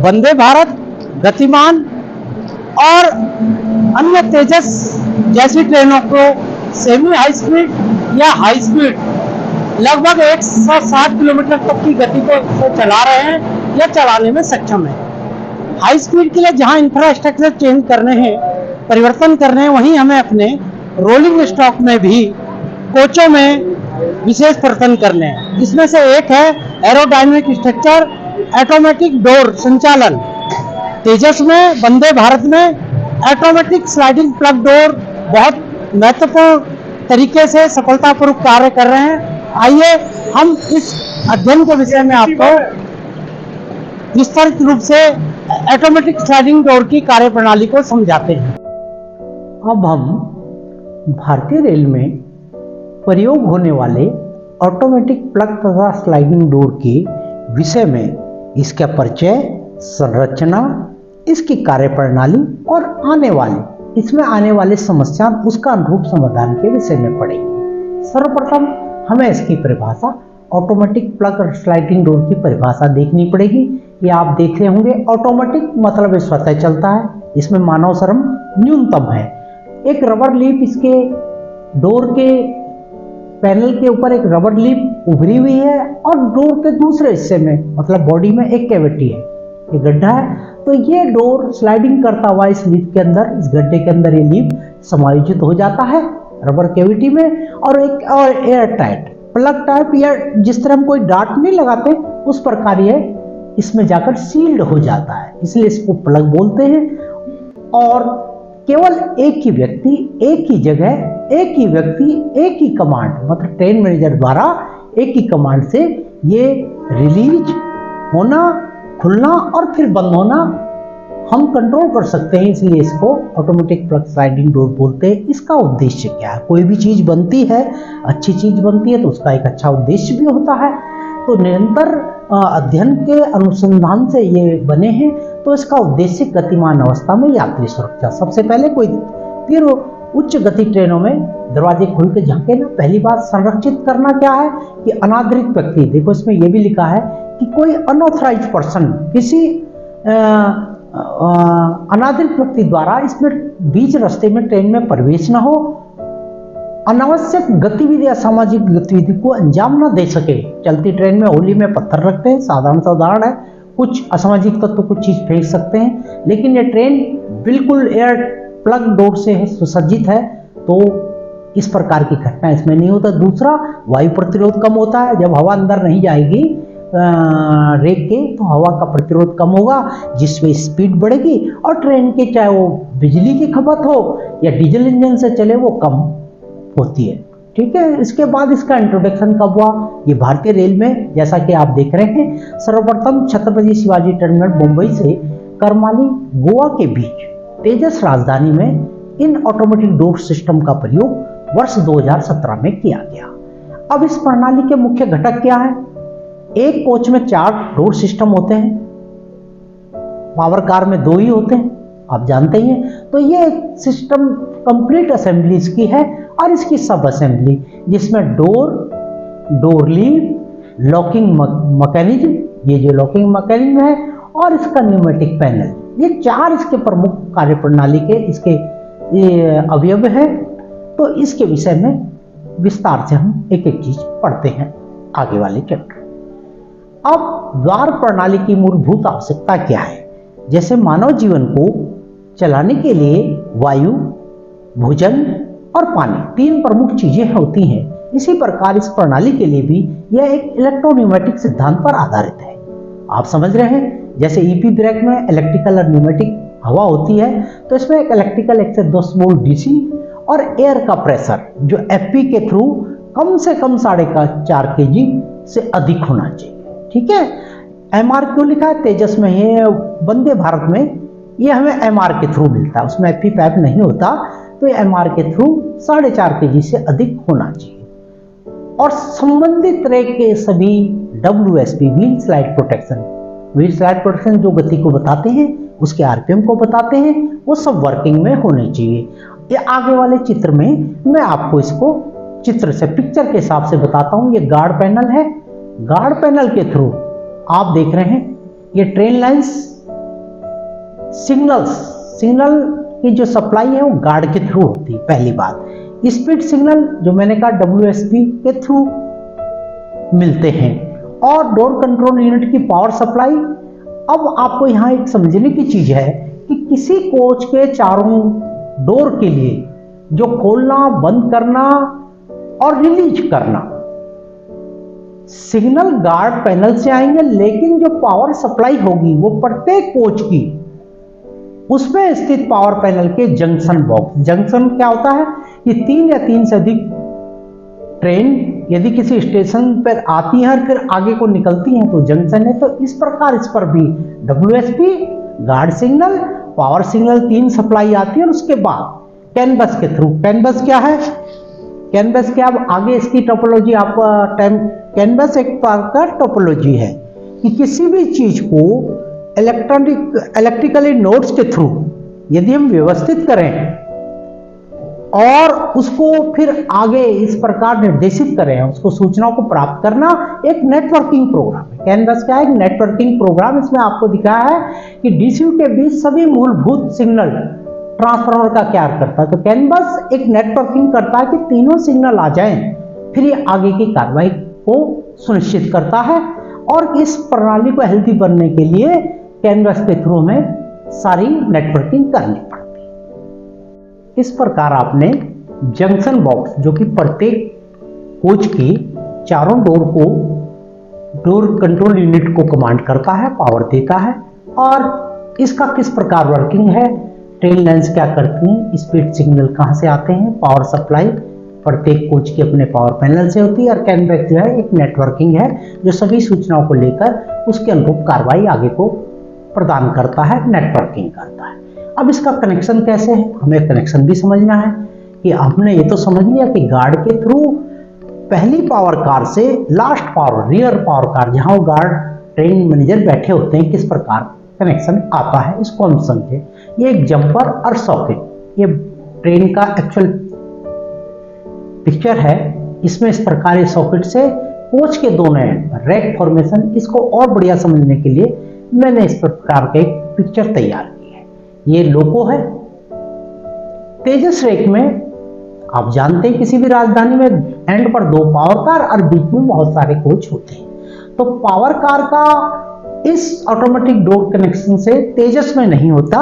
वंदे भारत, गतिमान और अन्य तेजस जैसी ट्रेनों को सेमी हाई स्पीड या हाई स्पीड लगभग 160 किलोमीटर तक की गति को चला रहे हैं या चलाने में सक्षम है। हाई स्पीड के लिए जहां इंफ्रास्ट्रक्चर चेंज करने हैं, परिवर्तन करने हैं, वहीं हमें अपने रोलिंग स्टॉक में भी कोचों में विशेष परिवर्तन करने हैं। इसमें से एक है एरोडायनेमिक स्ट्रक्चर, ऑटोमेटिक डोर संचालन। तेजस में, वंदे भारत में ऑटोमेटिक स्लाइडिंग प्लग डोर बहुत महत्वपूर्ण तरीके से सफलतापूर्वक कार्य कर रहे हैं। आइए हम इस अध्ययन के विषय में आपको विस्तारित रूप से ऑटोमेटिक स्लाइडिंग डोर की कार्यप्रणाली को समझाते हैं। अब हम भारतीय रेल में प्रयोग होने वाले ऑटोमेटिक प्लग तथा स्लाइडिंग डोर के विषय में इसका परिचय, संरचना, इसकी कार्यप्रणाली और इसमें आने वाली समस्या, उसका अनुरूप समाधान के विषय में पढ़ेंगे। सर्वप्रथम हमें इसकी परिभाषा, ऑटोमेटिक प्लग और स्लाइडिंग डोर की परिभाषा देखनी पड़ेगी। ये आप देख रहे होंगे, ऑटोमेटिक मतलब स्वतः चलता है, इसमें मानव श्रम न्यूनतम है। एक रबर लीफ, इसके डोर के पैनल के ऊपर एक रबर लीफ उभरी हुई है और डोर के दूसरे हिस्से में मतलब बॉडी में एक कैविटी है, एक गड्ढा है। तो ये डोर स्लाइडिंग करता हुआ इस लीफ के अंदर, इस गड्ढे के अंदर ये लीफ समायोजित हो जाता है रबर कैविटी में। और एक और एयर टाइट प्लग टाइप, या जिस तरह हम कोई डार्ट नहीं लगाते उस प्रकार ये इसमें जाकर सील्ड हो जाता है, इसलिए इसको प्लग बोलते हैं। और केवल एक ही व्यक्ति, एक ही जगह, एक ही व्यक्ति, एक ही कमांड मतलब ट्रेन मैनेजर द्वारा एक ही कमांड से ये रिलीज होना, खुलना और फिर बंद होना हम कंट्रोल कर सकते हैं, इसलिए इसको ऑटोमेटिक प्लग स्लाइडिंग डोर बोलते हैं। इसका उद्देश्य क्या है? कोई भी चीज बनती है, अच्छी चीज बनती है तो उसका एक अच्छा उद्देश्य भी होता है। तो निरंतर अध्ययन के अनुसंधान से ये बने हैं। तो इसका उद्देश्य गतिमान अवस्था में यात्री सुरक्षा। सबसे पहले कोई तीव्र उच्च गति ट्रेनों में दरवाजे खुल के झांके ना। पहली बात, संरक्षित करना क्या है कि अनादृत व्यक्ति, देखो इसमें यह भी लिखा है कि कोई अनऑथराइज्ड पर्सन, किसी अनादृत व्यक्ति द्वारा इसमें बीच रास्ते में ट्रेन में प्रवेश ना हो, अनावश्यक गतिविधि या सामाजिक गतिविधि को अंजाम न दे सके। चलती ट्रेन में होली में पत्थर रखते हैं, साधारण है, कुछ असामाजिक तत्व कुछ चीज फेंक सकते हैं, लेकिन ये ट्रेन बिल्कुल एयर प्लग डोर से सुसज्जित है तो इस प्रकार की घटना इसमें नहीं होता। दूसरा, वायु प्रतिरोध कम होता है। जब हवा अंदर नहीं जाएगी रेक के तो हवा का प्रतिरोध कम होगा, जिसमें स्पीड बढ़ेगी और ट्रेन के चाहे वो बिजली की खपत हो या डीजल इंजन से चले वो कम होती है। ठीक है। इसके बाद इसका इंट्रोडक्शन कब हुआ? ये भारतीय रेल में, जैसा कि आप देख रहे हैं, सर्वप्रथम छत्रपति शिवाजी टर्मिनल मुंबई से करमाली गोवा के बीच तेजस राजधानी में इन ऑटोमेटिक डोर सिस्टम का प्रयोग वर्ष 2017 में किया गया। अब इस प्रणाली के मुख्य घटक क्या है? एक कोच में 4 डोर सिस्टम होते हैं, पावर कार में 2 ही होते हैं, आप जानते ही हैं। तो ये सिस्टम कंप्लीट असेंबली इसकी है और इसकी सब असेंबली, जिसमें डोर लीव, लॉकिंग मैकेनिज्म, ये जो लॉकिंग मैकेनिज्म है, और इसका न्यूमेटिक पैनल, ये 4 इसके प्रमुख कार्यप्रणाली के इसके ये अवयव है। तो इसके विषय में विस्तार से हम एक एक चीज पढ़ते हैं आगे वाले चैप्टर। अब द्वार प्रणाली की मूलभूत आवश्यकता क्या है? जैसे मानव जीवन को चलाने के लिए वायु, भोजन और पानी 3 प्रमुख चीजें होती हैं, इसी प्रकार इस प्रणाली के लिए भी यह एक इलेक्ट्रोन्यूमेटिक सिद्धांत पर आधारित है। आप समझ रहे हैं, जैसे ईपी ब्रेक में इलेक्ट्रिकल और न्यूमेटिक हवा होती है, तो इसमें एक इलेक्ट्रिकल 110 वोल्ट डीसी और एयर का प्रेशर जो एफपी के थ्रू कम से कम 4.5 kg से अधिक होना चाहिए। ठीक है। एमआर क्यों लिखा है? तेजस में है, वंदे भारत में ये हमें एमआर के थ्रू मिलता है, उसमें एफपी पैप नहीं होता, तो ये एमआर के थ्रू 4.5 kg से अधिक होना चाहिए। और संबंधित रेक के सभी WSP व्हील स्लाइड प्रोटेक्शन जो गति को बताते हैं, उसके आरपीएम को बताते हैं, वो सब वर्किंग में होने चाहिए। ये आगे वाले चित्र में मैं आपको इसको चित्र से, पिक्चर के हिसाब से बताता हूँ। ये गार्ड पैनल है, गार्ड पैनल के थ्रू आप देख रहे हैं ये ट्रेन लाइंस सिग्नल की जो सप्लाई है वो गार्ड के थ्रू होती है। पहली बात, स्पीड सिग्नल जो मैंने कहा WSP के थ्रू मिलते हैं, और डोर कंट्रोल यूनिट की पावर सप्लाई। अब आपको यहाँ एक समझने की चीज है कि किसी कोच के चारों डोर के लिए जो खोलना, बंद करना और रिलीज करना सिग्नल गार्ड पैनल से आएंगे, लेकिन जो पावर सप्लाई होगी वो प्रत्येक कोच की उसमें स्थित पावर पैनल के जंक्शन बॉक्स। जंक्शन क्या होता है? ये 3 या 3 से अधिक ट्रेन यदि किसी स्टेशन पर आती है और फिर आगे को निकलती हैं तो जंक्शन है। तो इस प्रकार इस पर भी WSP, guard signal, power signal 3 supply आती है। और उसके बाद कैन बस के थ्रू, कैन बस क्या है? कैन बस क्या, अब आगे इसकी टोपोलॉजी आप कैन बस एक प्रकार का टोपोलॉजी है कि किसी भी चीज को इलेक्ट्रिकली नोड्स के थ्रू यदि हम व्यवस्थित करें और उसको फिर आगे इस प्रकार निर्देशित करें, उसको सूचनाओं को प्राप्त करना एक नेटवर्किंग प्रोग्राम है। कैन बस क्या है? एक नेटवर्किंग प्रोग्राम। इसमें आपको दिखाया है कि DCU के बीच सभी मूलभूत सिग्नल ट्रांसफार्मर का क्या करता है। तो कैन बस एक नेटवर्किंग करता है कि तीनों सिग्नल आ जाएं, फिर ये आगे की कार्रवाई को सुनिश्चित करता है। और इस प्रणाली को हेल्दी बनने के लिए कैन बस के थ्रू हमें सारी नेटवर्किंग करनी पड़ती है। इस प्रकार आपने जंक्शन बॉक्स जो कि प्रत्येक कोच की चारों डोर को, डोर कंट्रोल यूनिट को कमांड करता है, पावर देता है, और इसका किस प्रकार वर्किंग है, ट्रेन लाइन्स क्या करती हैं, स्पीड सिग्नल कहाँ से आते हैं, पावर सप्लाई प्रत्येक कोच के अपने पावर पैनल से होती है। और कैन बस जो है एक नेटवर्किंग है जो सभी सूचनाओं को लेकर उसके अनुरूप कार्रवाई आगे को प्रदान करता है, नेटवर्किंग करता है। अब इसका कनेक्शन कैसे है, हमें कनेक्शन भी समझना है कि हमने ये तो समझ लिया कि गार्ड के थ्रू पहली पावर कार से last power, rear power car जहां वो गार्ड ट्रेन मैनेजर बैठे होते हैं, किस प्रकार कनेक्शन आता है, इसको हम समझे। ये एक जंपर और सॉकेट, ये ट्रेन का एक्चुअल पिक्चर है। इसमें इस प्रकार ये सॉकेट से कोच के दोनों एंड रैक फॉर्मेशन, इसको और बढ़िया समझने के लिए मैंने इस प्रकार का एक पिक्चर तैयार की है। ये लोको है। तेजस रैक में आप जानते हैं किसी भी राजधानी में एंड पर 2 पावर कार और बीच में बहुत सारे कोच होते हैं। तो पावर कार का इस ऑटोमेटिक डोर कनेक्शन से तेजस में नहीं होता।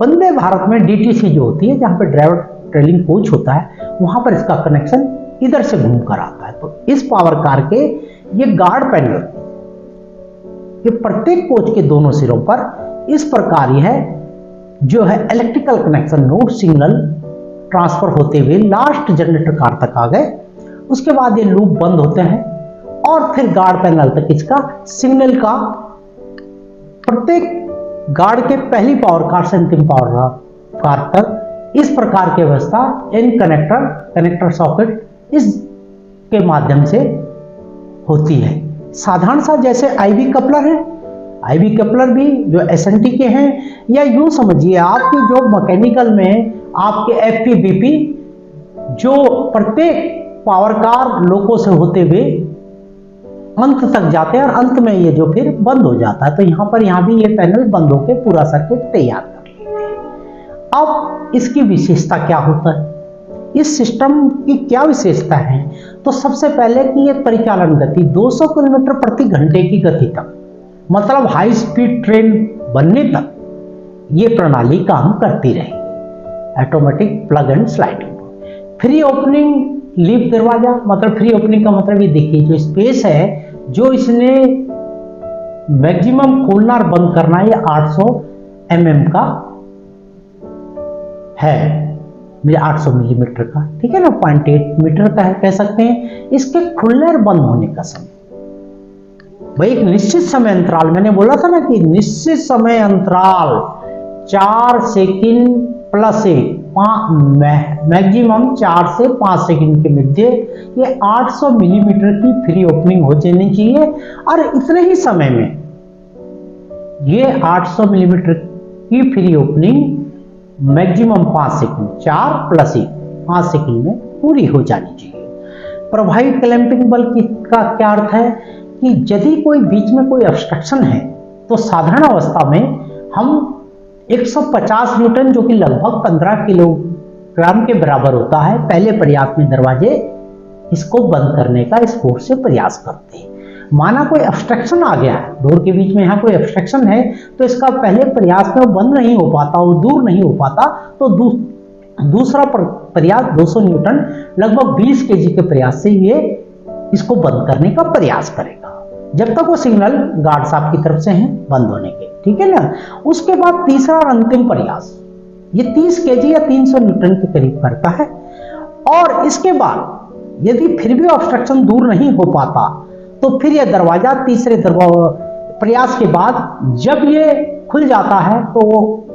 वंदे भारत में DTC जो होती है, जहां पर ड्राइवर ट्रेलिंग कोच होता है, वहां पर इसका कनेक्शन इधर से घूमकर आता है। तो इस पावर कार के ये गार्ड पैनल, ये प्रत्येक कोच के दोनों सिरों पर इस प्रकार है जो है electrical connection node signal transfer होते हुए लास्ट जनरेटर कार तक आ गए। उसके बाद ये लूप बंद होते हैं और फिर गार्ड पैनल तक इसका सिग्नल का प्रत्येक गार्ड के पहली पावर कार से अंतिम पावर कार तक इस प्रकार की व्यवस्था इन कनेक्टर सॉकेट इसके माध्यम से होती है। साधारण सा जैसे IV कपलर है, IV कपलर भी जो SNT के हैं, या यूं समझिए आपकी जो मैकेनिकल में आपके FP-BP जो प्रत्येक पावर कार लोको से होते हुए अंत तक जाते हैं और अंत में ये जो फिर बंद हो जाता है। तो यहाँ भी ये पैनल बंद होकर पूरा सर्किट तैयार कर लेते हैं। अब इसकी विशेषता क्या होता है, इस सिस्टम की क्या विशेषता है? तो सबसे पहले कि ये परिचालन गति 200 किलोमीटर प्रति घंटे की गति तक, मतलब हाई स्पीड ट्रेन बनने तक ये प्रणाली काम करती रहेगी। Automatic plug and sliding. Free opening leaf दरवाजा, मतलब फ्री ओपनिंग का मतलब ये देखिए जो स्पेस है जो इसने मैक्सिमम खोलना और बंद करना, ये 800 mm का है, 800 मिलीमीटर का, ठीक है ना, 0.8 मीटर का है कह सकते हैं। इसके खुलने और बंद होने का समय भाई एक निश्चित समय अंतराल, मैंने बोला था ना कि निश्चित समय अंतराल 4 सेकंड प्लस 1, मैक्सिमम 4 से 5 सेकंड के मध्य ये 800 मिलीमीटर की फ्री ओपनिंग हो जानी चाहिए। और इतने ही समय में ये 800 मिलीमीटर की free opening maximum 5 second, 4 plus 1, 5 second में पूरी हो जानी चाहिए। प्रभावी क्लैंपिंग बल का क्या अर्थ है कि यदि कोई बीच में कोई ऑब्स्ट्रक्शन है तो साधारण अवस्था में हम 150 न्यूटन जो कि लगभग 15 किलोग्राम के बराबर होता है, पहले प्रयास में दरवाजे इसको बंद करने का इस फोर्स से प्रयास करते हैं। माना कोई ऑब्स्ट्रक्शन आ गया है, डोर के बीच में यहाँ कोई ऑब्स्ट्रक्शन है, तो इसका पहले प्रयास में वो बंद नहीं हो पाता, वो दूर नहीं हो पाता, तो दूसरा प्रयास 200 न्यूटन लगभग 20 केजी के प्रयास से ये इसको बंद करने का प्रयास करेगा, जब तक वो सिग्नल गार्ड साहब की तरफ से हैं बंद होने के, ठीक है ना। उसके बाद तीसरा और अंतिम प्रयास ये 30 केजी या 300 न्यूटन के करीब करता है, और इसके बाद यदि फिर भी ऑब्स्ट्रक्शन दूर नहीं हो पाता तो फिर यह दरवाजा तीसरे प्रयास के बाद जब ये खुल जाता है तो वो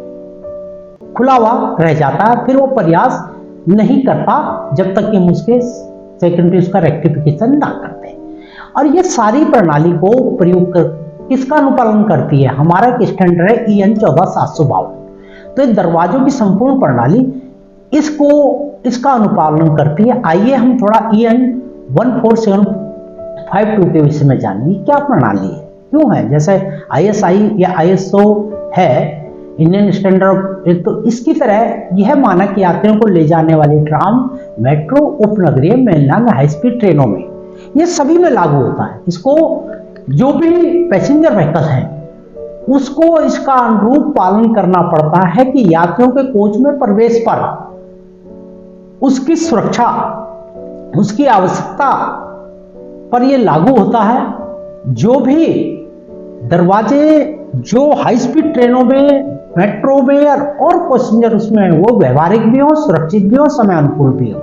खुला हुआ रह जाता है, फिर वो प्रयास नहीं करता जब तक कि हम उसके सेकेंडरी उसका रेक्टिफिकेशन ना करते। और ये सारी प्रणाली को प्रयोग कर किसका अनुपालन करती है, हमारा एक स्टैंडर्ड है EN 14752। तो इस दरवाजों की संपूर्ण प्रणाली इसका अनुपालन करती है। आइए हम थोड़ा EN 14752 के विषय में जानिए क्या प्रणाली है, क्यों है। जैसे ISI या ISO है इंडियन स्टैंडर्ड, तो इसकी तरह यह मानक यात्रियों को ले जाने वाली ट्राम, मेट्रो, उपनगरीय, मेनलैंड, हाई स्पीड ट्रेनों में ये सभी में लागू होता है। इसको जो भी पैसेंजर व्हीकल हैं उसको इसका अनुरूप पालन करना पड़ता है कि यात्रियों के कोच में प्रवेश पर उसकी सुरक्षा, उसकी आवश्यकता पर यह लागू होता है। जो भी दरवाजे जो हाई स्पीड ट्रेनों में, मेट्रो में और पैसेंजर उसमें वो व्यवहारिक भी हो, सुरक्षित भी हो, समय अनुकूल भी हो।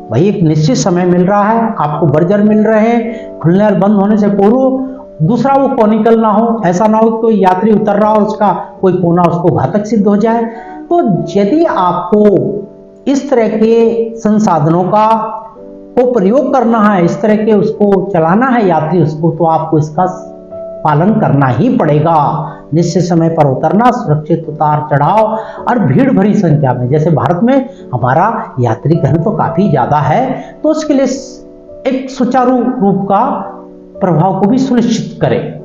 भाई एक निश्चित समय मिल रहा है, आपको बर्जर मिल रहे हैं, खुलने और बंद होने से पूर्व। दूसरा वो कॉनिकल ना हो, ऐसा ना हो कि कोई यात्री उतर रहा हो उसका कोई कोना उसको घातक सिद्ध हो जाए। तो यदि आपको इस तरह के संसाधनों को प्रयोग करना है, इस तरह के उसको चलाना है यात्री उसको, तो आपको इसका पालन करना ही पड़ेगा। निश्चित समय पर उतरना, सुरक्षित उतार चढ़ाव और भीड़ भरी संख्या में, जैसे भारत में हमारा यात्री घन तो काफी ज्यादा है, तो उसके लिए एक सुचारू रूप का प्रभाव को भी सुनिश्चित करें।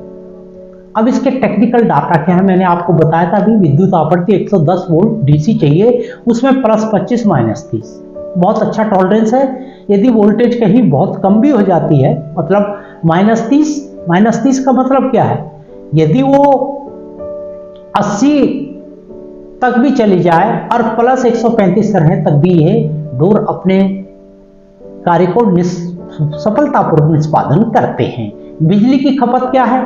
अब इसके टेक्निकल डाटा क्या है, मैंने आपको बताया था अभी, विद्युत आपूर्ति 110 वोल्ट DC चाहिए, उसमें +25 -30 बहुत अच्छा टॉलरेंस है। यदि वोल्टेज कहीं बहुत कम भी हो जाती है, मतलब -30 का मतलब क्या है, यदि वो 80 तक भी चली जाए और +135 रहे तब भी ये डोर अपने कार्य को सफलतापूर्वक निष्पादन करते हैं। बिजली की खपत क्या है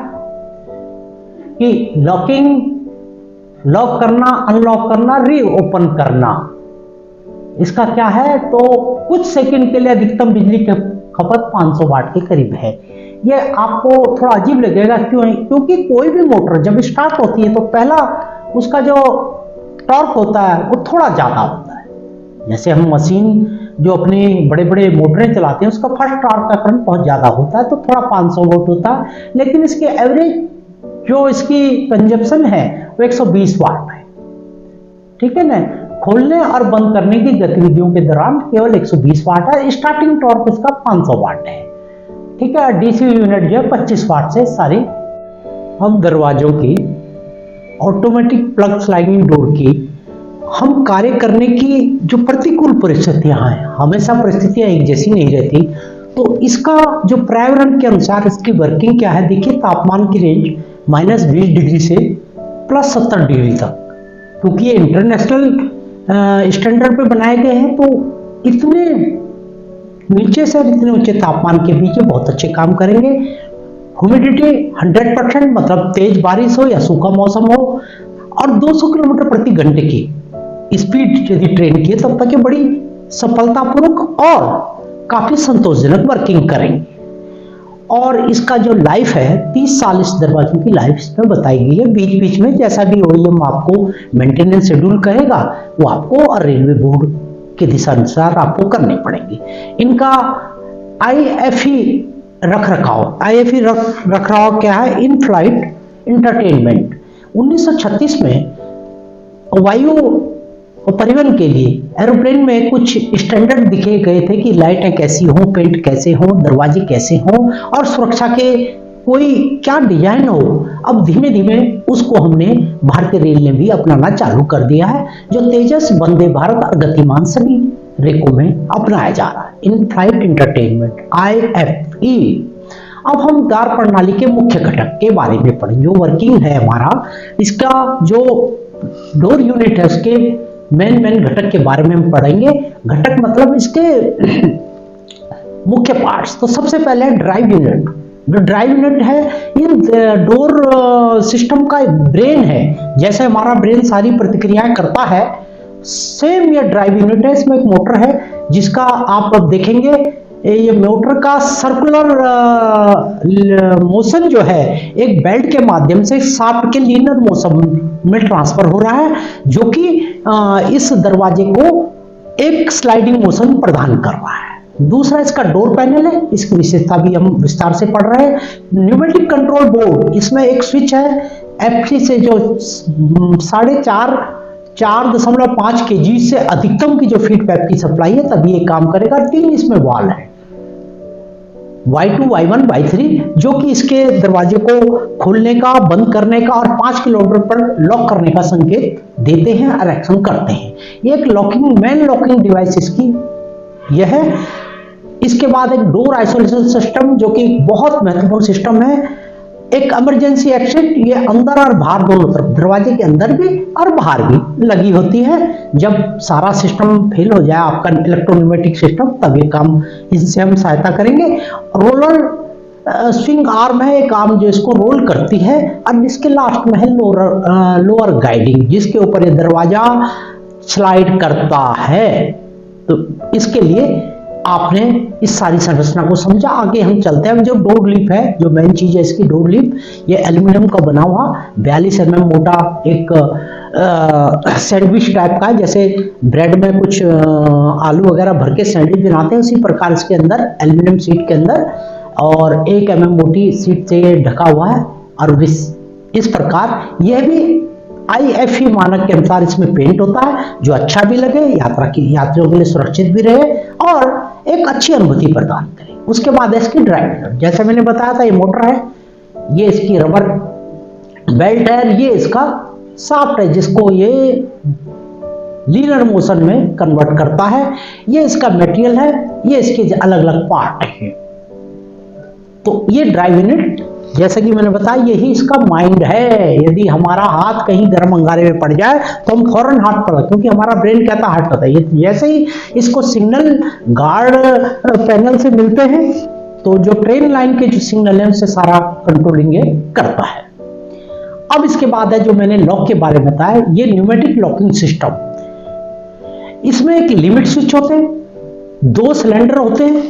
कि लॉक करना, अनलॉक करना, रीओपन करना, इसका क्या है, तो कुछ सेकंड के लिए अधिकतम बिजली की खपत 500 वाट के करीब है। ये आपको थोड़ा अजीब लगेगा, क्यों है, क्योंकि कोई भी मोटर जब स्टार्ट होती है तो पहला उसका जो टॉर्क होता है वो थोड़ा ज्यादा होता है। जैसे हम मशीन जो अपने बड़े बड़े मोटरें चलाते हैं उसका फर्स्ट टॉर्क का करंट बहुत ज्यादा होता है, तो थोड़ा 500 वोल्ट होता है, लेकिन इसके एवरेज जो इसकी कंजप्शन है वो 120 वाट है, ठीक है ना। खोलने और बंद करने की गतिविधियों के दौरान केवल 120 वाट है, स्टार्टिंग टॉर्क इसका 500 वाट है, ठीक है। DC यूनिट जो है 25 वाट से सारी। हम दरवाजों की, ऑटोमेटिक प्लग स्लाइडिंग डोर की हम कार्य करने की जो प्रतिकूल परिस्थितियां हैं, हमेशा परिस्थितियां एक जैसी नहीं रहती, तो इसका जो पर्यावरण के अनुसार इसकी वर्किंग क्या है, देखिए तापमान की रेंज -20 डिग्री से +70 डिग्री तक, क्योंकि ये इंटरनेशनल स्टैंडर्ड पे बनाए गए हैं, तो इतने नीचे से इतने ऊंचे तापमान के बीच बहुत अच्छे काम करेंगे। ह्यूमिडिटी 100%, मतलब तेज बारिश हो या सूखा मौसम हो, और 200 किलोमीटर प्रति घंटे की स्पीड यदि ट्रेन की है तब तक ये बड़ी सफलतापूर्वक और काफी संतोषजनक वर्किंग करेंगे। और इसका जो लाइफ है 30 साल इस दरवाजों की लाइफ इसमें बताई गई है। बीच बीच में जैसा भी OEM आपको मेंटेनेंस शेड्यूल कहेगा वो आपको और रेलवे बोर्ड के दिशा अनुसार आपको करने पड़ेंगे। इनका IFE रखरखाव क्या है, इन फ्लाइट इंटरटेनमेंट। 1936 में वायु परिवहन के लिए एरोप्लेन में कुछ स्टैंडर्ड दिखे गए थे कि लाइटें कैसी हों, पेंट कैसे हों, दरवाजे कैसे हों और सुरक्षा के कोई क्या डिजाइन हो, अब धीमे धीमे उसको हमने भारतीय रेल ने भी अपनाना चालू कर दिया है, जो तेजस, वंदे भारत और गतिमान सभी रेकों में अपनाया जा रहा है। In flight entertainment IFE। अब हम द्वार प्रणाली के मुख्य घटक के बारे में पढ़ेंगे, जो वर्किंग है हमारा, इसका जो डोर यूनिट है उसके मेन घटक के बारे में हम पढ़ेंगे। घटक मतलब इसके मुख्य पार्ट्स। तो सबसे पहले ड्राइव यूनिट। जो ड्राइव यूनिट है ये डोर सिस्टम का एक ब्रेन है। जैसे हमारा ब्रेन सारी प्रतिक्रियाएं करता है, सेम ये ड्राइव यूनिट है। इसमें एक मोटर है जिसका आप अब देखेंगे, ये मोटर का सर्कुलर मोशन जो है एक बेल्ट के माध्यम से शाफ्ट के लीनियर मोशन में ट्रांसफर हो रहा है, जो कि इस दरवाजे को एक स्लाइडिंग मोशन प्रदान कर रहा है। दूसरा इसका डोर पैनल है, इसकी विशेषता भी हम विस्तार से पढ़ रहे हैं। न्यूमेटिक कंट्रोल बोर्ड, इसमें एक स्विच है FC से, जो 4.5 kg से अधिकतम की जो फीड पैप की सप्लाई है तभी ये काम करेगा। 3 इसमें वाल है, Y2, Y1, Y3, जो कि इसके दरवाजे को खोलने का, बंद करने का और 5 किलोमीटर पर लॉक करने का संकेत देते हैं और एक्शन करते हैं। ये एक मेन लॉकिंग डिवाइस इसकी यह है। इसके बाद एक डोर आइसोलेशन सिस्टम, जो कि बहुत महत्वपूर्ण सिस्टम है। एक इमरजेंसी एग्जिट, ये अंदर और बाहर दोनों तरफ, दरवाजे के अंदर भी और बाहर भी लगी होती है। जब सारा सिस्टम फेल हो जाए आपका इलेक्ट्रोन्यूमेटिक सिस्टम, तब ये काम, इससे हम सहायता करेंगे। रोलर स्विंग आर्म है, एक आर्म जो इसको रोल करती है, और इसके लास्ट में है लोअर गाइडिंग, जिसके ऊपर ये दरवाजा स्लाइड करता है। तो इसके लिए आपने इस सारी संरचना को समझा। आगे हम चलते हैं। जो डोर लीफ है, जो मेन चीज है इसकी डोर लीफ, ये एल्यूमिनियम का बना हुआ 42 mm मोटा एक सैंडविच टाइप का है। जैसे ब्रेड में कुछ आलू वगैरह भर के सैंडविच बनाते हैं, उसी प्रकार इसके अंदर एल्यूमिनियम शीट के अंदर और 1 mm मोटी शीट से ढका हुआ है। और इस प्रकार यह भी IFE मानक के अनुसार इसमें पेंट होता है, जो अच्छा भी लगे, यात्रियों के लिए सुरक्षित भी रहे और एक अच्छी अनुभूति प्रदान करे। उसके बाद इसकी ड्राइव, जैसे मैंने बताया था, ये मोटर है, ये इसकी रबर बेल्ट है, ये इसका शाफ्ट है जिसको ये लीनियर मोशन में कन्वर्ट करता है। ये इसका मटेरियल है, ये इसके अलग अलग पार्ट है। तो ये ड्राइव यूनिट, जैसा कि मैंने बताया, यही इसका माइंड है। यदि हमारा हाथ कहीं गर्म अंगारे में पड़ जाए तो हम फौरन हाथ पर, क्योंकि हमारा ब्रेन कहता हाथ करता है। ये जैसे ही इसको सिग्नल गार्ड पैनल से मिलते हैं, तो जो ट्रेन लाइन के जो सिग्नल है उससे सारा कंट्रोलिंग ये करता है। अब इसके बाद है जो मैंने लॉक के बारे में बताया, ये न्यूमेटिक लॉकिंग सिस्टम। इसमें एक लिमिट स्विच होते हैं, 2 सिलेंडर होते हैं।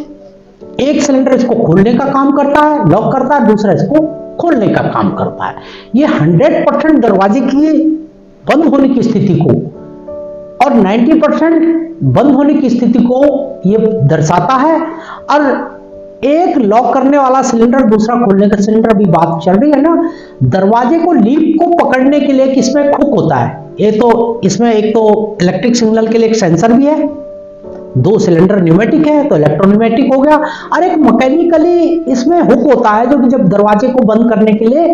एक सिलेंडर इसको खोलने का काम करता है, लॉक करता है, दूसरा इसको खोलने का काम करता है। ये 100% दरवाजे की बंद होने की स्थिति को और 90% बंद होने की स्थिति को ये दर्शाता है। और एक लॉक करने वाला सिलेंडर, दूसरा खोलने का सिलेंडर, भी बात चल रही है ना। दरवाजे को, लीफ को पकड़ने के लिए इसमें एक हुक होता है। ये तो इसमें एक तो इलेक्ट्रिक सिग्नल के लिए एक सेंसर भी है, 2 सिलेंडर न्यूमेटिक है तो इलेक्ट्रोन्यूमेटिक हो गया, और एक मैकेनिकली इसमें हुक होता है, जो कि जब दरवाजे को बंद करने के लिए,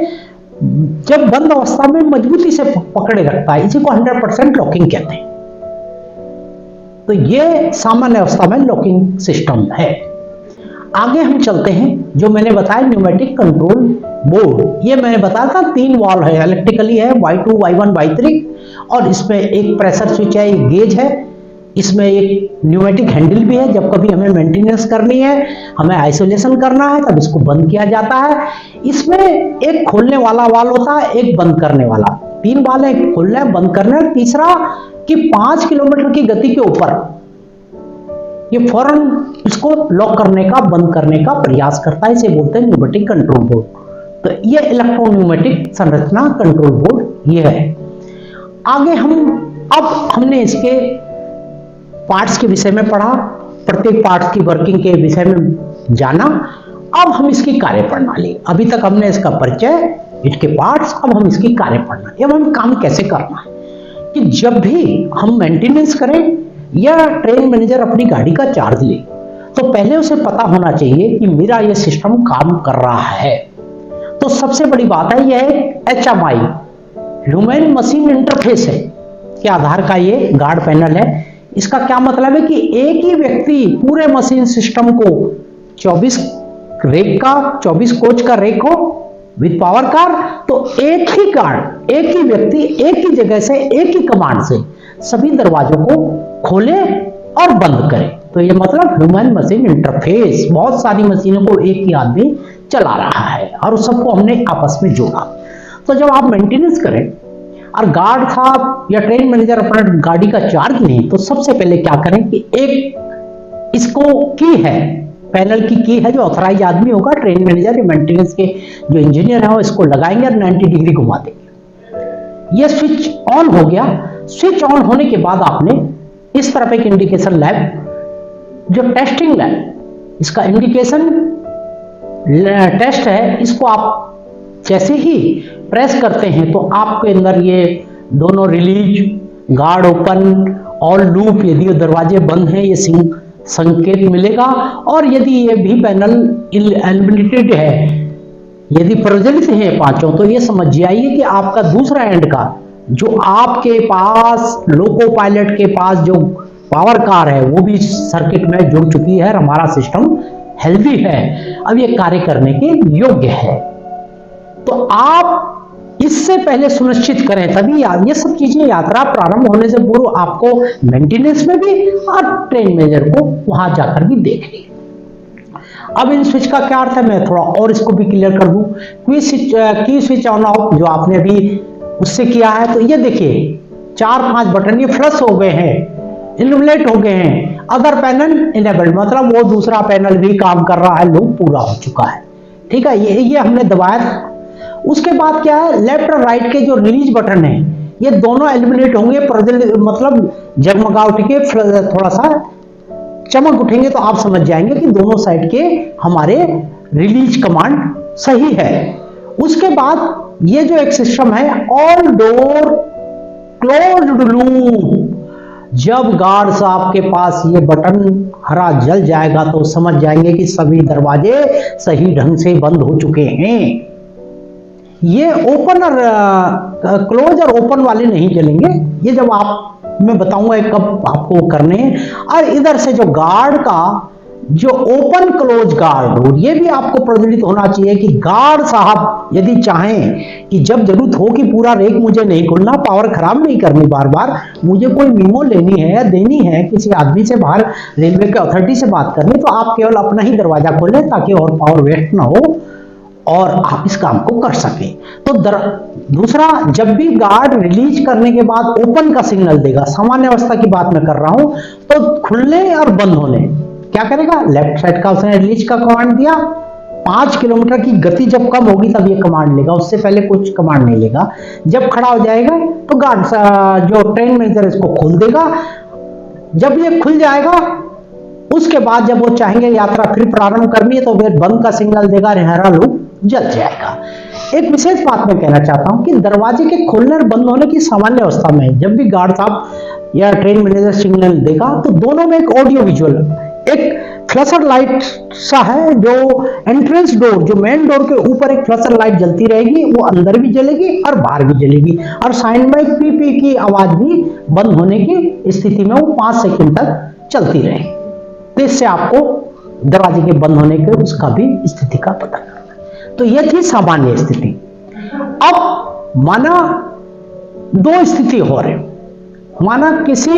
जब बंद अवस्था में मजबूती से पकड़े रखता है। इसी को 100% लॉकिंग कहते हैं। तो ये सामान्य अवस्था में लॉकिंग सिस्टम है। आगे हम चलते हैं, जो मैंने बताया न्यूमेटिक कंट्रोल बोर्ड। ये मैंने बताया था 3 वाल्व है, इलेक्ट्रिकली है, Y2, Y1, Y3, और इसमें एक प्रेशर स्विच है, एक गेज है। इसमें एक न्यूमेटिक हैंडल भी है, जब कभी हमें मेंटेनेंस करनी है, हमें आइसोलेशन करना है, तब इसको बंद किया जाता है। इसमें एक खोलने वाला वाल होता है, एक बंद करने वाला। 3 वाल है, एक खोलना है, बंद करना है। तीसरा कि 5 किलोमीटर की गति के ऊपर ये फौरन इसको लॉक करने का, बंद करने का प्रयास करता है। इसे बोलते हैं न्यूमेटिक कंट्रोल बोर्ड। तो ये इलेक्ट्रोन्यूमेटिक संरचना कंट्रोल बोर्ड ये है। आगे हमने इसके पार्ट्स के विषय में पढ़ा, प्रत्येक पार्ट्स की वर्किंग के विषय में जाना। अब हम इसकी कार्यप्रणाली, अभी तक हमने इसका परिचय, इसके पार्ट्स, अब हम इसकी कार्यप्रणाली, अब हम काम कैसे करना है। कि जब भी हम मेंटेनेंस करें या ट्रेन मैनेजर अपनी गाड़ी का चार्ज ले, तो पहले उसे पता होना चाहिए कि मेरा यह सिस्टम काम कर रहा है। तो सबसे बड़ी बात है यह HMI ह्यूमन मशीन इंटरफेस है के आधार का ये गार्ड पैनल है। इसका क्या मतलब है कि एक ही व्यक्ति पूरे मशीन सिस्टम को 24 रेक का 24 कोच का रेक हो विद पावर कार, तो एक ही गार्ड एक ही व्यक्ति एक ही जगह से एक ही कमांड से सभी दरवाजों को खोले और बंद करे। तो ये मतलब ह्यूमन मशीन इंटरफेस, बहुत सारी मशीनों को एक ही आदमी चला रहा है और सबको हमने आपस में जोड़ा। तो जब आप मेंटेनेंस करें और गार्ड साहब या ट्रेन मैनेजर अपना गाड़ी का चार्ज नहीं, तो सबसे पहले क्या करें कि एक इसको की है पैनल की है जो ऑथराइज आदमी होगा, ट्रेन मैनेजर या मेंटेनेंस के जो इंजीनियर है वो इसको लगाएंगे और 90 डिग्री घुमा देंगे। ये स्विच ऑन हो गया। स्विच ऑन होने के बाद आपने इस तरफ एक इंडिकेशन लैब जो टेस्टिंग लैब इसका इंडिकेशन टेस्ट है, इसको आप जैसे ही प्रेस करते हैं तो आपके अंदर ये दोनों रिलीज गार्ड ओपन और लूप, यदि दरवाजे बंद हैं ये संकेत मिलेगा। और यदि ये भी पैनल इल्यूमिनेटेड है, यदि प्रज्वलित है पांचों, तो ये समझ जाइए कि आपका दूसरा एंड का जो आपके पास लोको पायलट के पास जो पावर कार है वो भी सर्किट में जुड़ चुकी है, हमारा सिस्टम हेल्दी है, अब ये कार्य करने के योग्य है। तो आप इससे पहले सुनिश्चित करें, तभी ये सब चीजें यात्रा प्रारंभ होने से पूर्व आपको मेंटेनेंस में भी और ट्रेन मैनेजर को वहां जाकर भी देख ली। अब इन स्विच का क्या अर्थ है, मैं थोड़ा और इसको भी क्लियर कर दूं। की स्विच ऑन ऑफ जो आपने अभी उससे किया है, तो ये देखिए 4-5 बटन ये फ्लश हो गए हैं, इल्यूमिनेट हो गए हैं। अदर पैनल इनेबल्ड, मतलब वो दूसरा पैनल भी काम कर रहा है, लूप पूरा हो चुका है। ठीक है, ये हमने दबाया था। उसके बाद क्या है, लेफ्ट और राइट के जो रिलीज बटन है ये दोनों इल्यूमिनेट होंगे, मतलब जगमगा उठ के थोड़ा सा चमक उठेंगे, तो आप समझ जाएंगे कि दोनों साइड के हमारे रिलीज कमांड सही है। उसके बाद ये जो एक सिस्टम है ऑल डोर क्लोज्ड लूप, जब गार्ड साहब के पास ये बटन हरा जल जाएगा तो समझ जाएंगे कि सभी दरवाजे सही ढंग से बंद हो चुके हैं। ये ओपन और क्लोज और ओपन वाले नहीं चलेंगे, ये जब मैं बताऊंगा कब आपको करने हैं। और इधर से जो गार्ड का जो ओपन क्लोज गार्ड हो, ये भी आपको प्रज्वलित होना चाहिए कि गार्ड साहब यदि चाहें कि जब जरूरत हो कि पूरा रेक मुझे नहीं खोलना, पावर खराब नहीं करनी बार बार, मुझे कोई मीमो लेनी है या देनी है किसी आदमी से, बाहर रेलवे के अथॉरिटी से बात करनी, तो आप केवल अपना ही दरवाजा खोलें ताकि और पावर वेस्ट ना हो और आप इस काम को कर सकें। तो दूसरा, जब भी गार्ड रिलीज करने के बाद ओपन का सिग्नल देगा, सामान्य अवस्था की बात मैं कर रहा हूं, तो खुलने और बंद होने क्या करेगा, लेफ्ट साइड का उसने रिलीज का कमांड दिया, 5 किलोमीटर की गति जब कम होगी तब ये कमांड लेगा, उससे पहले कुछ कमांड नहीं लेगा। जब खड़ा हो जाएगा तो गार्ड जो ट्रेन मैनेजर इसको खोल देगा। जब ये खुल जाएगा उसके बाद जब वो चाहेंगे यात्रा फिर प्रारंभ करनी है तो फिर बंद का सिग्नल देगा, हरा लूप जल जाएगा। एक विशेष बात मैं कहना चाहता हूं कि दरवाजे के खोलने और बंद होने की सामान्य अवस्था में जब भी गार्ड साहब या ट्रेन मैनेजर सिग्नल देगा तो दोनों में एक ऑडियो विजुअल, एक फ्लशर लाइट सा है जो एंट्रेंस डोर, जो मेन डोर के ऊपर एक फ्लशर लाइट जलती रहेगी, वो अंदर भी जलेगी और बाहर भी जलेगी, और साइड में एक पीपी की आवाज भी बंद होने की स्थिति में वो 5 सेकंड तक चलती रहेगी। तो इससे आपको दरवाजे के बंद होने के उसका भी स्थिति का पता करना। तो यह थी सामान्य स्थिति। अब माना 2 स्थिति हो रहे, माना किसी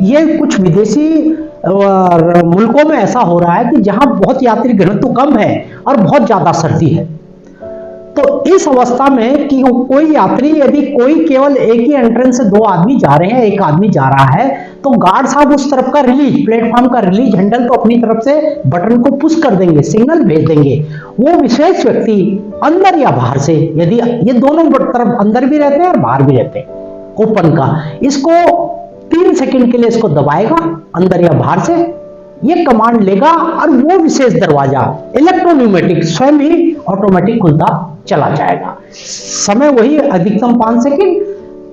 ये कुछ विदेशी मुल्कों में ऐसा हो रहा है कि जहां बहुत यात्री घनत्व कम है और बहुत ज्यादा सर्दी है, तो इस अवस्था में कि कोई यात्री यदि कोई केवल एक ही एंट्रेंस से 2 आदमी जा रहे हैं, एक आदमी जा रहा है, तो गार्ड साहब उस तरफ का रिलीज, प्लेटफॉर्म का रिलीज हैंडल को अपनी तरफ से बटन को पुश कर देंगे, सिग्नल भेज देंगे। वो विशेष व्यक्ति अंदर या बाहर से, यदि ये दोनों तरफ अंदर भी रहते हैं और बाहर भी रहते हैं ओपन का, इसको 3 सेकंड के लिए इसको दबाएगा अंदर या बाहर से, ये कमांड लेगा और वो विशेष दरवाजा इलेक्ट्रोन्यूमेटिक स्वयं ही ऑटोमेटिक खुलता चला जाएगा। समय वही अधिकतम 5 सेकंड,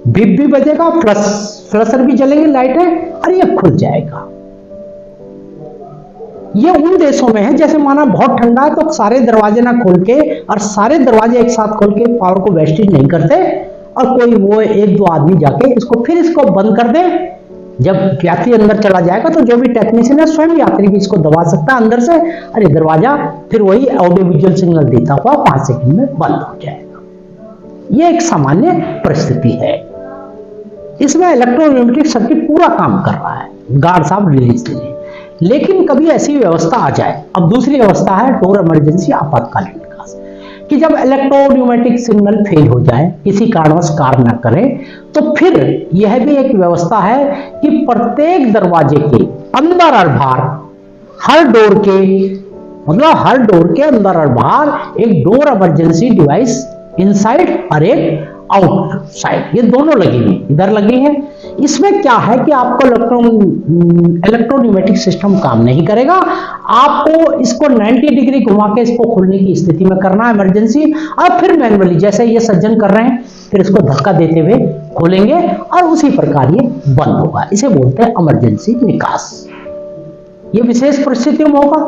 बिप भी बजेगा, फ्लशर भी जलेंगे लाइटें और ये खुल जाएगा। ये उन देशों में है जैसे माना बहुत ठंडा है तो सारे दरवाजे ना खोल के और सारे दरवाजे एक साथ खोल के पावर को वेस्टेज नहीं करते, और कोई वो एक दो आदमी जाके इसको बंद कर दे। जब यात्री अंदर चला जाएगा तो जो भी टेक्नीशियन है स्वयं यात्री भी इसको दबा सकता है अंदर से, और ये दरवाजा फिर वही ऑडियो विजुअल सिग्नल देता हुआ 5 सेकंड में बंद हो जाएगा। ये एक सामान्य परिस्थिति है। इसमें इलेक्ट्रोन्यूमेटिक सर्किट पूरा काम कर रहा है गार्ड साहब रिलीज के लिए। लेकिन कभी ऐसी व्यवस्था आ जाए, अब दूसरी व्यवस्था है डोर इमरजेंसी आपातकालीन विकास, कि जब इलेक्ट्रोन्यूमेटिक सिग्नल फेल हो जाए, किसी कारणवश कार्य न करे, तो फिर यह भी एक व्यवस्था है कि प्रत्येक दरवाजे के अंदर और बाहर हर डोर के अंदर और बाहर एक डोर इमरजेंसी डिवाइस इनसाइड और एक आउटसाइड, ये दोनों लगी हुई इधर लगी है। इसमें क्या है कि आपको इलेक्ट्रोन्यूमेटिक सिस्टम काम नहीं करेगा, आपको इसको 90 डिग्री घुमा के इसको खोलने की स्थिति में करना है इमरजेंसी, और फिर मैनुअली जैसे ये सज्जन कर रहे हैं फिर इसको धक्का देते हुए खोलेंगे और उसी प्रकार ये बंद होगा। इसे बोलते हैं इमरजेंसी निकास। ये विशेष परिस्थितियों में होगा।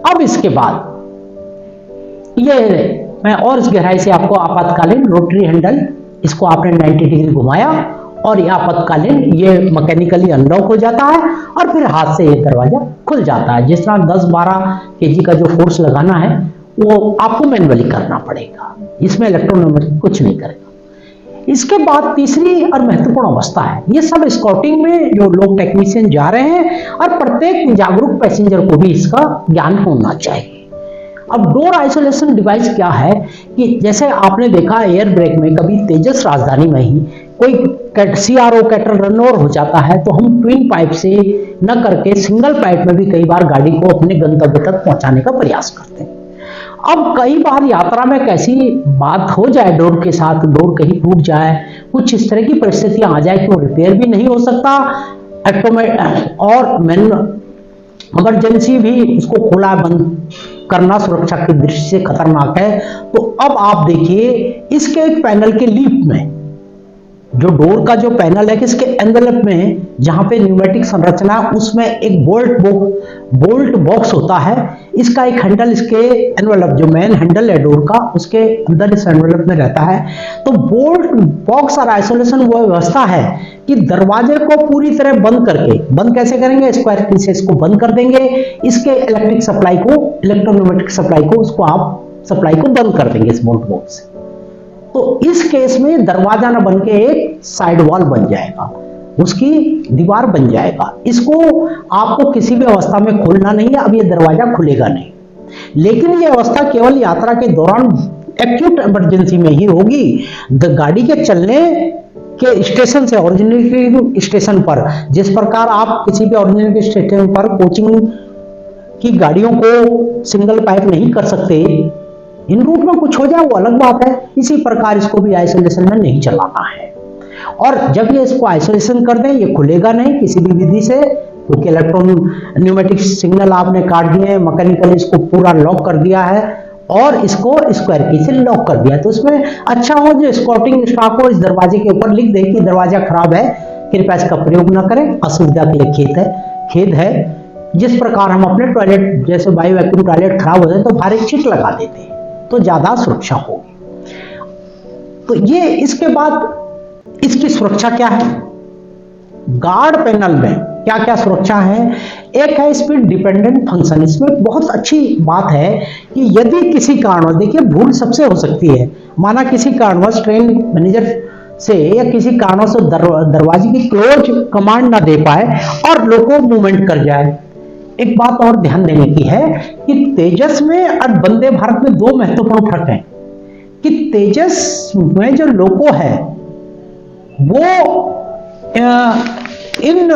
अब इसके बाद ये मैं और इस गहराई से आपको आपातकालीन रोटरी हैंडल, इसको आपने 90 डिग्री घुमाया और ये आपातकालीन ये मैकेनिकली अनलॉक हो जाता है और फिर हाथ से ये दरवाजा खुल जाता है। जिस तरह 10-12 केजी का जो फोर्स लगाना है वो आपको मैनुअली करना पड़ेगा, इसमें इलेक्ट्रोन्यूमेटिक कुछ नहीं करेगा। इसके बाद तीसरी और महत्वपूर्ण अवस्था है, ये सब स्काउटिंग में जो लोग टेक्नीशियन जा रहे हैं और प्रत्येक जागरूक पैसेंजर को भी इसका ज्ञान होना चाहिए। अब डोर आइसोलेशन डिवाइस क्या है कि जैसे आपने देखा एयर ब्रेक में, कभी तेजस राजधानी में ही कोई सीआरओ कैटर रन ओवर हो जाता है तो हम ट्विन पाइप से न करके सिंगल पाइप में भी कई बार गाड़ी को अपने गंतव्य तक पहुंचाने का प्रयास करते हैं। अब कई बार यात्रा में कैसी बात हो जाए डोर के साथ, डोर कहीं टूट जाए, कुछ इस तरह की परिस्थितियां आ जाए कि वो रिपेयर भी नहीं हो सकता, और इमरजेंसी भी इसको खोला बंद करना सुरक्षा की दृष्टि से खतरनाक है। तो अब आप देखिए इसके एक पैनल के लीफ में, जो डोर का जो पैनल है कि इसके एनवेलप में जहां पे न्यूमेटिक संरचना है उसमें एक बोल्ट बॉक्स होता है। इसका एक हैंडल इसके एनवेलप, जो मेन हैंडल है डोर का, उसके अंदर इस एनवेलप में रहता है। तो बोल्ट बॉक्स और आइसोलेशन वो व्यवस्था है कि दरवाजे को पूरी तरह बंद करके, बंद कैसे करेंगे, स्क्वायर की से इसको बंद कर देंगे, इसके इलेक्ट्रिक सप्लाई को, इलेक्ट्रोन्यूमेटिक सप्लाई को, उसको आप सप्लाई को बंद कर देंगे इस बोल्ट बॉक्स से। तो इस केस में दरवाजा ना बन के एक साइड वॉल बन जाएगा, उसकी दीवार बन जाएगा। इसको आपको किसी भी अवस्था में खोलना नहीं है, अब ये दरवाजा खुलेगा नहीं। लेकिन ये अवस्था केवल यात्रा के दौरान एक्यूट इमरजेंसी में ही होगी। गाड़ी के चलने के स्टेशन से ओरिजिनल स्टेशन पर, जिस प्रकार आप किसी भी ओरिजिनल स्टेशन पर कोचिंग की गाड़ियों को सिंगल पाइप नहीं कर सकते, इन रूट में कुछ हो जाए वो अलग बात है, इसी प्रकार इसको भी आइसोलेशन में नहीं चलाना है। और जब ये इसको आइसोलेशन कर दें ये खुलेगा नहीं किसी भी विधि से, क्योंकि इलेक्ट्रोन्यूमेटिक सिग्नल आपने काट दिए हैं, मैकेनिकली इसको पूरा लॉक कर दिया है और इसको स्क्वायर की से लॉक कर दिया। तो इसमें अच्छा हो जो स्काउटिंग स्टाफ को इस दरवाजे के ऊपर लिख दे कि दरवाजा खराब है, कृपया इसका प्रयोग न करें, असुविधा के लिए खेद है। जिस प्रकार हम अपने टॉयलेट, जैसे बायो वैक्यूम टॉयलेट खराब हो जाए तो बाहर एक चिट लगा देते हैं तो ज्यादा सुरक्षा होगी। तो ये इसके बाद इसकी सुरक्षा क्या है, गार्ड पैनल में क्या क्या सुरक्षा है। एक है स्पीड डिपेंडेंट फंक्शन। इसमें बहुत अच्छी बात है कि यदि किसी कारणवश, देखिए भूल सबसे हो सकती है, माना किसी कारणवश ट्रेन मैनेजर से या किसी कारणवश दरवाजे की क्लोज कमांड ना दे पाए और लोको मूवमेंट कर जाए। एक बात और ध्यान देने की है कि तेजस में और वंदे भारत में दो महत्वपूर्ण फर्क हैं कि तेजस में जो लोको है वो इन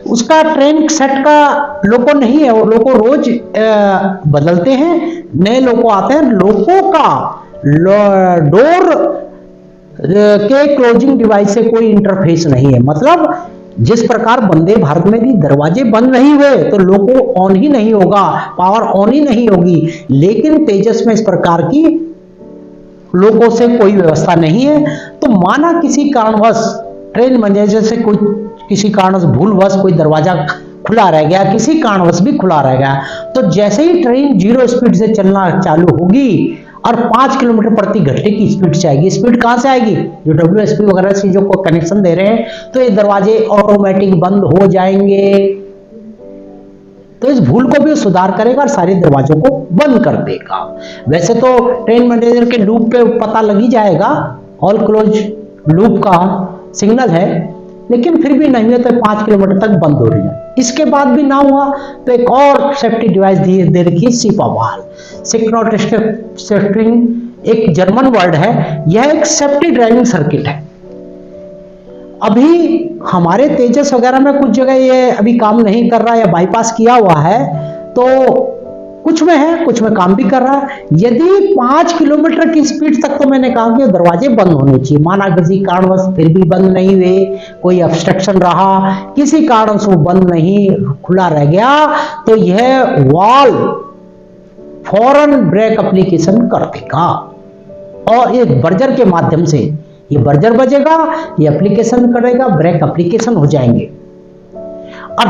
उसका ट्रेन सेट का लोको नहीं है, वो लोको रोज बदलते हैं, नए लोको आते हैं। लोको का डोर के क्लोजिंग डिवाइस से कोई इंटरफेस नहीं है। मतलब जिस प्रकार वंदे भारत में भी दरवाजे बंद नहीं हुए तो लोको ऑन ही नहीं होगा, पावर ऑन ही नहीं होगी, लेकिन तेजस में इस प्रकार की लोको से कोई व्यवस्था नहीं है। तो माना किसी कारणवश ट्रेन मैनेजर से कोई किसी कारणवश भूलवश कोई दरवाजा खुला रह गया, किसी कारणवश भी खुला रह गया, तो जैसे ही ट्रेन 0 स्पीड से चलना चालू होगी और 5 किलोमीटर प्रति घंटे की स्पीड से आएगी, स्पीड कहां से आएगी, जो WSP वगैरह चीजों को कनेक्शन दे रहे हैं, तो ये दरवाजे ऑटोमेटिक बंद हो जाएंगे। तो इस भूल को भी सुधार करेगा और सारे दरवाजों को बंद कर देगा। वैसे तो ट्रेन मैनेजर के लूप पे पता लग ही जाएगा, ऑल क्लोज लूप का सिग्नल है, लेकिन फिर भी नहीं है तो 5 किलोमीटर तक बंद हो रही है। इसके बाद भी ना हुआ तो एक और सेफ्टी डिवाइस दे रखी है, सीपा वाल, सिक्योरिटी, एक जर्मन वर्ड है, यह एक सेफ्टी ड्राइविंग सर्किट है। अभी हमारे तेजस वगैरह में कुछ जगह ये अभी काम नहीं कर रहा या बाईपास किया हुआ है, तो कुछ में है, कुछ में काम भी कर रहा है। यदि 5 किलोमीटर की स्पीड तक, तो मैंने कहा कि दरवाजे बंद होने चाहिए, माना किसी कारणवश फिर भी बंद नहीं हुए, कोई ऑब्स्ट्रक्शन रहा, किसी कारण से वो बंद नहीं, खुला रह गया, तो यह वाल्व फौरन ब्रेक एप्लीकेशन कर देगा और एक बर्जर के माध्यम से ये बर्जर बजेगा, ये एप्लीकेशन करेगा, ब्रेक एप्लीकेशन हो जाएंगे। और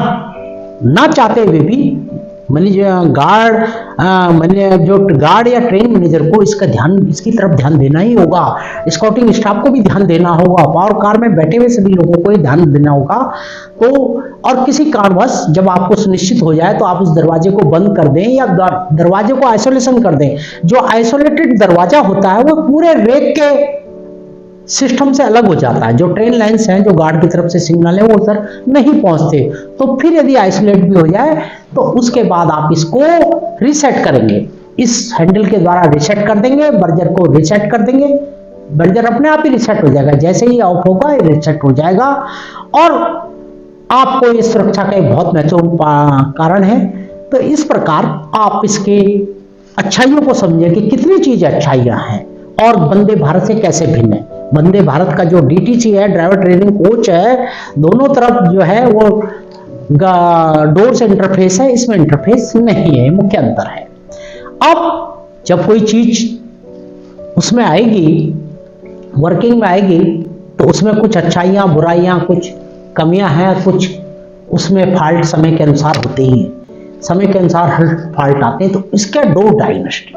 ना चाहते हुए भी जो गार्ड या ट्रेन मैनेजर को इसकी तरफ ध्यान देना ही होगा, स्काउटिंग स्टाफ को भी ध्यान देना होगा, और कार में बैठे हुए सभी लोगों को ही ध्यान देना होगा। तो और किसी कारणवश जब आपको सुनिश्चित हो जाए तो आप उस दरवाजे को बंद कर दें या दरवाजे को आइसोलेशन कर दें। जो आइसोलेटेड दरवाजा होता है वो पूरे रेक के सिस्टम से अलग हो जाता है, जो ट्रेन लाइन्स हैं, जो गार्ड की तरफ से सिग्नल है, वो उधर नहीं पहुंचते। तो फिर यदि आइसोलेट भी हो जाए तो उसके बाद आप इसको रीसेट करेंगे, इस हैंडल के द्वारा रीसेट कर देंगे, बर्जर को रीसेट कर देंगे, बर्जर अपने आप ही रीसेट हो जाएगा, जैसे ही ऑफ होगा ये रीसेट हो जाएगा। और आपको इस सुरक्षा का एक बहुत महत्वपूर्ण कारण है। तो इस प्रकार आप इसके अच्छाइयों को समझें कि कितनी चीज अच्छाइयां हैं और वंदे भारत से कैसे भिन्न है। वंदे भारत का जो DTC है, ड्राइवर ट्रेनिंग कोच है, दोनों तरफ जो है वो डोर से इंटरफेस है, इसमें इंटरफेस नहीं है, मुख्य अंतर है। अब जब कोई चीज उसमें आएगी, वर्किंग में आएगी, तो उसमें कुछ अच्छाइयां, बुराइयां, कुछ कमियां हैं, कुछ उसमें फॉल्ट समय के अनुसार होते ही हैं, समय के अनुसार हर फॉल्ट आते हैं। तो इसका डोर डायग्नोस्टिक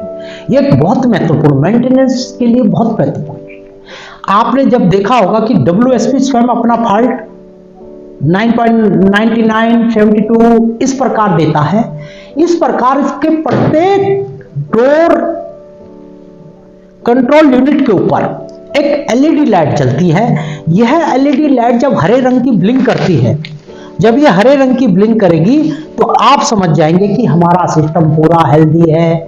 ये बहुत महत्वपूर्ण, मेंटेनेंस के लिए बहुत महत्वपूर्ण। आपने जब देखा होगा कि WSP स्वयं अपना फॉल्ट 9.99, 72 इस प्रकार देता है। इस प्रकार इसके प्रत्येक डोर कंट्रोल यूनिट के ऊपर एक LED लाइट जलती है। यह LED लाइट जब हरे रंग की ब्लिंक करती है, जब यह हरे रंग की ब्लिंक करेगी तो आप समझ जाएंगे कि हमारा सिस्टम पूरा हेल्दी है।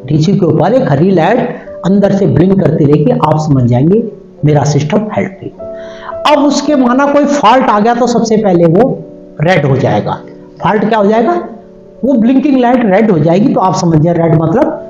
DC के ऊपर एक हरी लाइट अंदर से ब्लिंक करती रहेगी, आप समझ जाएंगे मेरा सिस्टम हेल्दी। अब उसके माना कोई फॉल्ट आ गया तो सबसे पहले वो रेड हो जाएगा। फॉल्ट क्या हो जाएगा, वो ब्लिंकिंग लाइट रेड हो जाएगी, तो आप समझ जाए रेड मतलब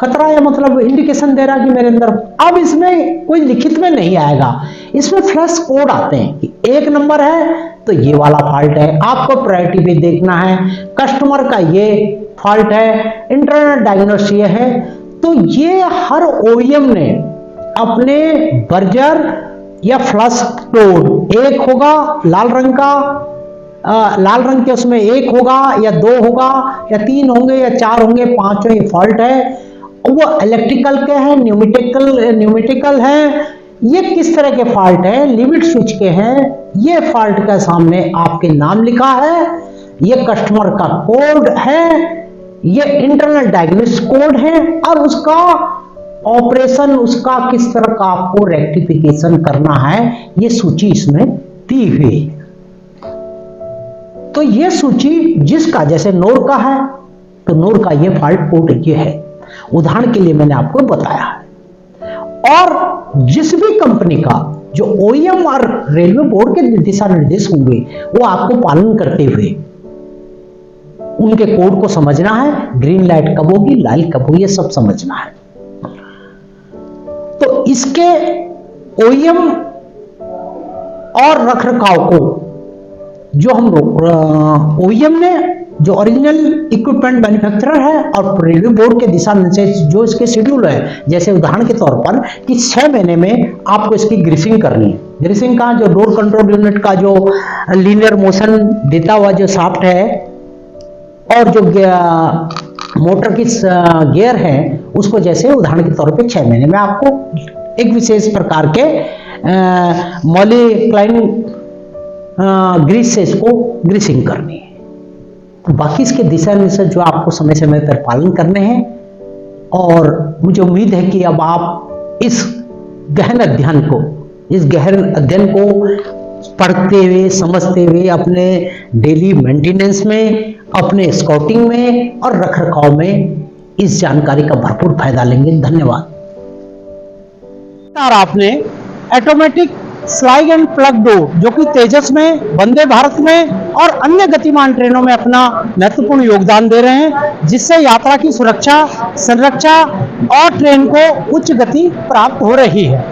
खतरा, या मतलब इंडिकेशन दे रहा कि मेरे अंदर। अब इसमें कोई लिखित में नहीं आएगा, इसमें फ्लैश कोड आते हैं कि 1 नंबर है तो ये वाला फॉल्ट है, आपको प्रायोरिटी पे देखना है, कस्टमर का ये फॉल्ट है, इंटरनल डायग्नोस्टिक है। तो ये हर OEM ने अपने बर्जर या फ्लश कोड, एक होगा लाल रंग का, लाल रंग के उसमें 1 होगा या 2 होगा या 3 होंगे या 4 होंगे, 5 ये फॉल्ट है, वो इलेक्ट्रिकल के हैं, न्यूमेटिकल है, ये किस तरह के फॉल्ट है, लिमिट स्विच के हैं, ये फॉल्ट का सामने आपके नाम लिखा है, ये कस्टमर का कोड है, ये इंटरनल डायग्नोस्टिक कोड है, और उसका ऑपरेशन, उसका किस तरह का आपको रेक्टिफिकेशन करना है, ये सूची इसमें दी हुई। तो ये सूची जिसका जैसे नोर का है तो नोर का ये फॉल्ट कोड ये है, उदाहरण के लिए मैंने आपको बताया है। और जिस भी कंपनी का जो OEM और रेलवे बोर्ड के दिशा निर्देश होंगे वो आपको पालन करते हुए उनके कोड को समझना है, ग्रीन लाइट कब होगी, लाल कब होगी, ये सब समझना है। तो इसके OEM और रखरखाव को जो हम OEM ने जो ओरिजिनल इक्विपमेंट मैन्युफैक्चरर है और रेलवे बोर्ड के दिशा निर्देश जो इसके शेड्यूल है, जैसे उदाहरण के तौर पर कि 6 महीने में आपको इसकी ग्रीसिंग करनी है। ग्रीसिंग का जो डोर कंट्रोल यूनिट का जो लीनियर मोशन देता हुआ जो शाफ्ट है और जो मोटर की गियर है, उसको जैसे उदाहरण के तौर पे 6 महीने में आपको एक विशेष प्रकार के मॉलिक्लाइन ग्रीस से इसको ग्रीसिंग करनी है। बाकी इसके दिशा निर्देश जो आपको समय समय पर पालन करने हैं, और मुझे उम्मीद है कि अब आप इस गहन अध्ययन को पढ़ते हुए समझते हुए अपने डेली मेंटेनेंस में, अपने स्काउटिंग में और रखरखाव में इस जानकारी का भरपूर फायदा लेंगे। धन्यवाद। आपने automatic slide and plug door जो कि तेजस में, वंदे भारत में और अन्य गतिमान ट्रेनों में अपना महत्वपूर्ण योगदान दे रहे हैं, जिससे यात्रा की सुरक्षा, संरक्षा और ट्रेन को उच्च गति प्राप्त हो रही है।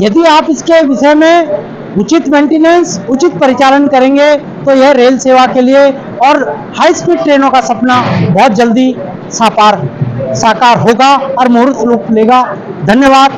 यदि आप इसके विषय में उचित मेंटेनेंस, उचित परिचालन करेंगे तो यह रेल सेवा के लिए और हाई स्पीड ट्रेनों का सपना बहुत जल्दी साकार होगा और मूर्त रूप लेगा। धन्यवाद।